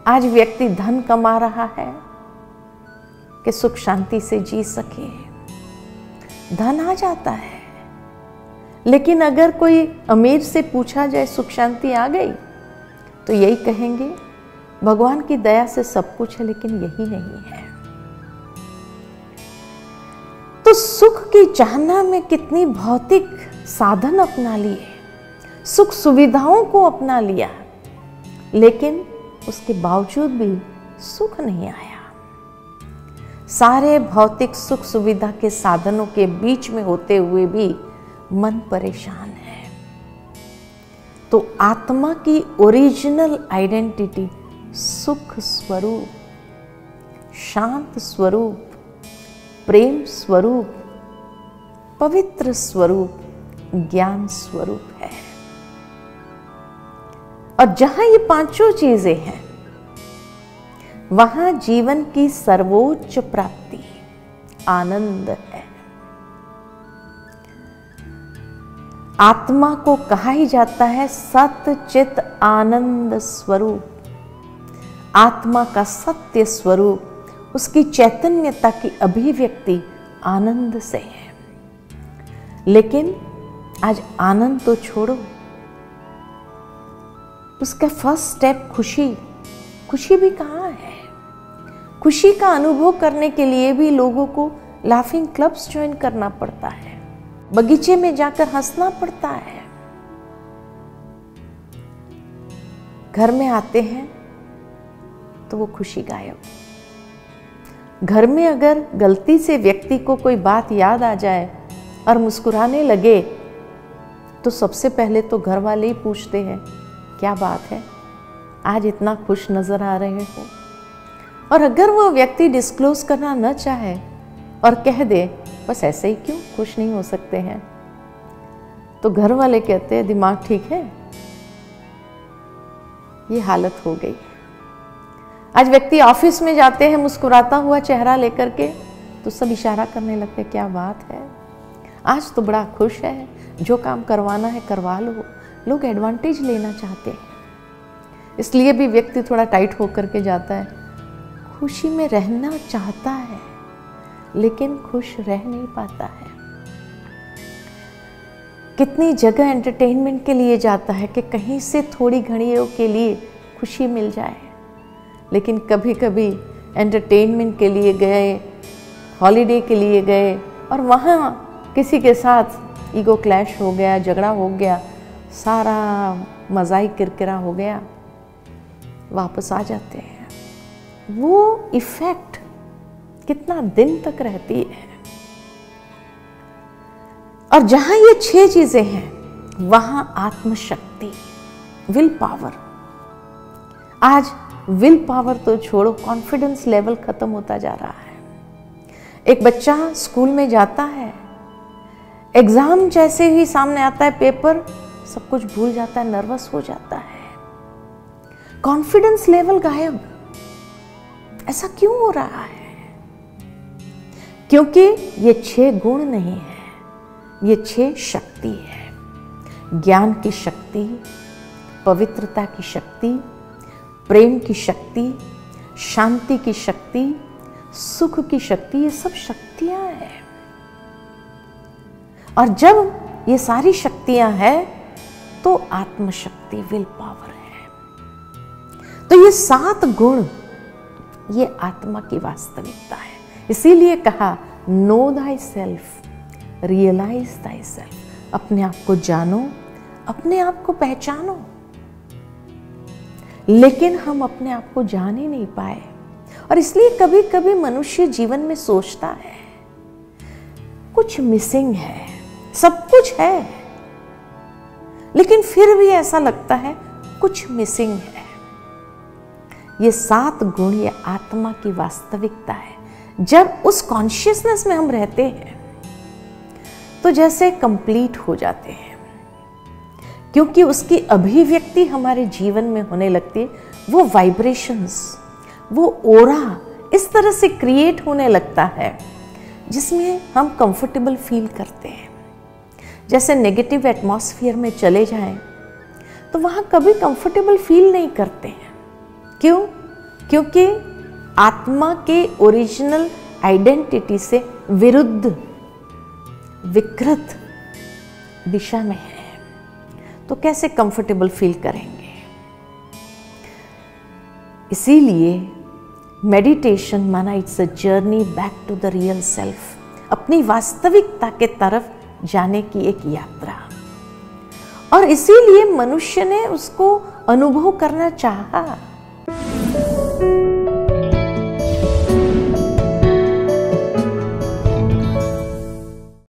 आज व्यक्ति धन कमा रहा है कि सुख शांति से जी सके। धन आ जाता है, लेकिन अगर कोई अमीर से पूछा जाए सुख शांति आ गई, तो यही कहेंगे भगवान की दया से सब कुछ है, लेकिन यही नहीं है। तो सुख की चाहना में कितनी भौतिक साधन अपना लिए, सुख सुविधाओं को अपना लिया, लेकिन उसके बावजूद भी सुख नहीं आया। सारे भौतिक सुख सुविधा के साधनों के बीच में होते हुए भी मन परेशान है। तो आत्मा की ओरिजिनल आइडेंटिटी सुख स्वरूप, शांत स्वरूप, प्रेम स्वरूप, पवित्र स्वरूप, ज्ञान स्वरूप है। और जहां ये पांचों चीजें हैं, वहां जीवन की सर्वोच्च प्राप्ति आनंद है। आत्मा को कहा ही जाता है सत्य चित आनंद स्वरूप। आत्मा का सत्य स्वरूप, उसकी चैतन्यता की अभिव्यक्ति आनंद से है। लेकिन आज आनंद तो छोड़ो, उसका फर्स्ट स्टेप खुशी भी कहाँ है? खुशी का अनुभव करने के लिए भी लोगों को लाफिंग क्लब्स ज्वाइन करना पड़ता है, बगीचे में जाकर हंसना पड़ता है। घर में आते हैं तो वो खुशी गायब। घर में अगर गलती से व्यक्ति को कोई बात याद आ जाए और मुस्कुराने लगे, तो सबसे पहले तो घर वाले ही पूछते हैं क्या बात है, आज इतना खुश नजर आ रहे हो। और अगर वो व्यक्ति डिस्क्लोज करना न चाहे और कह दे बस ऐसे ही क्यों खुश नहीं हो सकते हैं, तो घर वाले कहते हैं दिमाग ठीक है। ये हालत हो गई। आज व्यक्ति ऑफिस में जाते हैं मुस्कुराता हुआ चेहरा लेकर के, तो सब इशारा करने लगते क्या बात है, आज तो बड़ा खुश है, जो काम करवाना है करवा लो। लोग एडवांटेज लेना चाहते हैं, इसलिए भी व्यक्ति थोड़ा टाइट होकर के जाता है। खुशी में रहना चाहता है, लेकिन खुश रह नहीं पाता है। कितनी जगह एंटरटेनमेंट के लिए जाता है कि कहीं से थोड़ी घड़ियों के लिए खुशी मिल जाए, लेकिन कभी कभी एंटरटेनमेंट के लिए गए, हॉलीडे के लिए गए, और वहाँ किसी के साथ ईगो क्लैश हो गया, झगड़ा हो गया, सारा मज़ा ही किरकिरा हो गया, वापस आ जाते हैं। वो इफेक्ट कितना दिन तक रहती है। और जहां ये 6 चीजें हैं, वहां आत्मशक्ति, विल पावर। आज विल पावर तो छोड़ो, कॉन्फिडेंस लेवल खत्म होता जा रहा है। एक बच्चा स्कूल में जाता है, एग्जाम जैसे ही सामने आता है पेपर, सब कुछ भूल जाता है, नर्वस हो जाता है, कॉन्फिडेंस लेवल गायब। ऐसा क्यों हो रहा है? क्योंकि ये 6 गुण नहीं है, ये 6 शक्ति है। ज्ञान की शक्ति, पवित्रता की शक्ति, प्रेम की शक्ति, शांति की शक्ति, सुख की शक्ति, ये सब शक्तियां हैं। और जब ये सारी शक्तियां हैं, तो आत्मशक्ति, विल पावर है। तो ये 7 गुण, ये आत्मा की वास्तविकता है। इसीलिए कहा know thyself, realise thyself. अपने आप को जानो, अपने आप को पहचानो। लेकिन हम अपने आप को जान ही नहीं पाए, और इसलिए कभी कभी मनुष्य जीवन में सोचता है कुछ मिसिंग है, सब कुछ है, लेकिन फिर भी ऐसा लगता है कुछ मिसिंग है। ये 7 गुण, ये आत्मा की वास्तविकता है। जब उस कॉन्शियसनेस में हम रहते हैं, तो जैसे कंप्लीट हो जाते हैं, क्योंकि उसकी अभिव्यक्ति हमारे जीवन में होने लगती है। वो वाइब्रेशंस, वो ओरा इस तरह से क्रिएट होने लगता है जिसमें हम कंफर्टेबल फील करते हैं। जैसे नेगेटिव एटमॉस्फेयर में चले जाएं, तो वहां कभी कंफर्टेबल फील नहीं करते हैं। क्यों? क्योंकि आत्मा के ओरिजिनल आइडेंटिटी से विरुद्ध, विकृत दिशा में है, तो कैसे कंफर्टेबल फील करेंगे। इसीलिए मेडिटेशन माना it's a journey back to the real self, अपनी वास्तविकता के तरफ जाने की एक यात्रा। और इसीलिए मनुष्य ने उसको अनुभव करना चाहा।